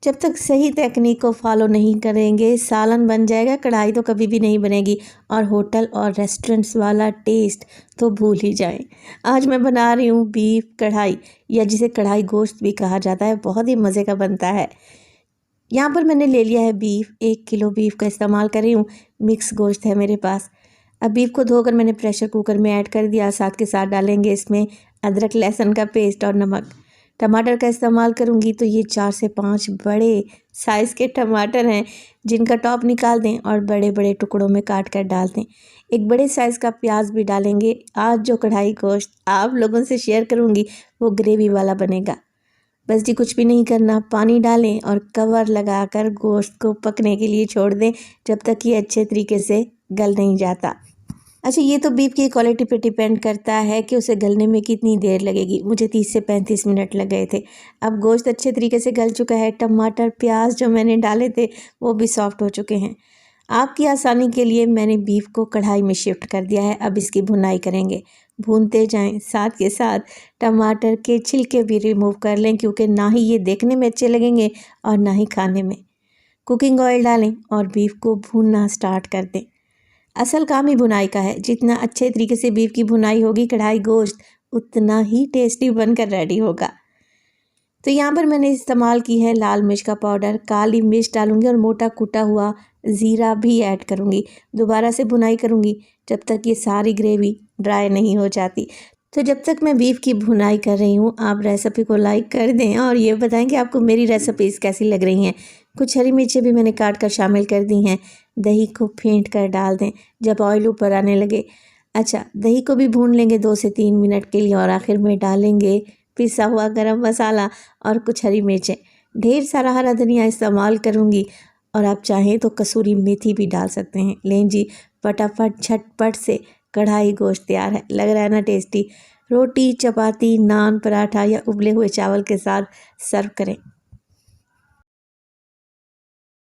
जब तक सही टेक्निक को फॉलो नहीं करेंगे सालन बन जाएगा, कढ़ाई तो कभी भी नहीं बनेगी और होटल और रेस्टोरेंट्स वाला टेस्ट तो भूल ही जाएं। आज मैं बना रही हूँ बीफ कढ़ाई, या जिसे कढ़ाई गोश्त भी कहा जाता है। बहुत ही मज़े का बनता है। यहाँ पर मैंने ले लिया है बीफ, 1 किलो बीफ का इस्तेमाल कर रही हूँ। मिक्स गोश्त है मेरे पास। अब बीफ को धोकर मैंने प्रेशर कुकर में ऐड कर दिया। साथ के साथ डालेंगे इसमें अदरक लहसुन का पेस्ट और नमक। टमाटर का इस्तेमाल करूँगी तो ये 4 से 5 बड़े साइज़ के टमाटर हैं, जिनका टॉप निकाल दें और बड़े बड़े टुकड़ों में काट कर डाल दें। एक बड़े साइज़ का प्याज भी डालेंगे। आज जो कढ़ाई गोश्त आप लोगों से शेयर करूँगी वो ग्रेवी वाला बनेगा। बस जी कुछ भी नहीं करना, पानी डालें और कवर लगाकर गोश्त को पकने के लिए छोड़ दें जब तक ये अच्छे तरीके से गल नहीं जाता। अच्छा, ये तो बीफ की क्वालिटी पे डिपेंड करता है कि उसे गलने में कितनी देर लगेगी। मुझे 30 से 35 मिनट लग गए थे। अब गोश्त अच्छे तरीके से गल चुका है। टमाटर प्याज जो मैंने डाले थे वो भी सॉफ्ट हो चुके हैं। आपकी आसानी के लिए मैंने बीफ को कढ़ाई में शिफ्ट कर दिया है। अब इसकी भुनाई करेंगे। भूनते जाएं, साथ के साथ टमाटर के छिलके भी रिमूव कर लें, क्योंकि ना ही ये देखने में अच्छे लगेंगे और ना ही खाने में। कुकिंग ऑयल डालें और बीफ को भूनना स्टार्ट कर दें। असल काम ही भुनाई का है। जितना अच्छे तरीके से बीफ की भुनाई होगी कढ़ाई गोश्त, उतना ही टेस्टी बनकर रेडी होगा। तो यहाँ पर मैंने इस्तेमाल की है लाल मिर्च का पाउडर, काली मिर्च डालूंगी और मोटा कूटा हुआ ज़ीरा भी ऐड करूँगी। दोबारा से भुनाई करूँगी जब तक ये सारी ग्रेवी ड्राई नहीं हो जाती। तो जब तक मैं बीफ की भुनाई कर रही हूँ आप रेसिपी को लाइक कर दें और ये बताएं कि आपको मेरी रेसिपीज़ कैसी लग रही हैं। कुछ हरी मिर्चें भी मैंने काट कर शामिल कर दी हैं। दही को फेंट कर डाल दें जब ऑयल ऊपर आने लगे। अच्छा, दही को भी भून लेंगे 2 से 3 मिनट के लिए और आखिर में डालेंगे पिसा हुआ गरम मसाला और कुछ हरी मिर्चें। ढेर सारा हरा धनिया इस्तेमाल करूँगी और आप चाहें तो कसूरी मेथी भी डाल सकते हैं। लें जी, फटाफट झटपट से कढ़ाई गोश्त तैयार है। लग रहा है ना टेस्टी। रोटी, चपाती, नान, पराठा या उबले हुए चावल के साथ सर्व करें।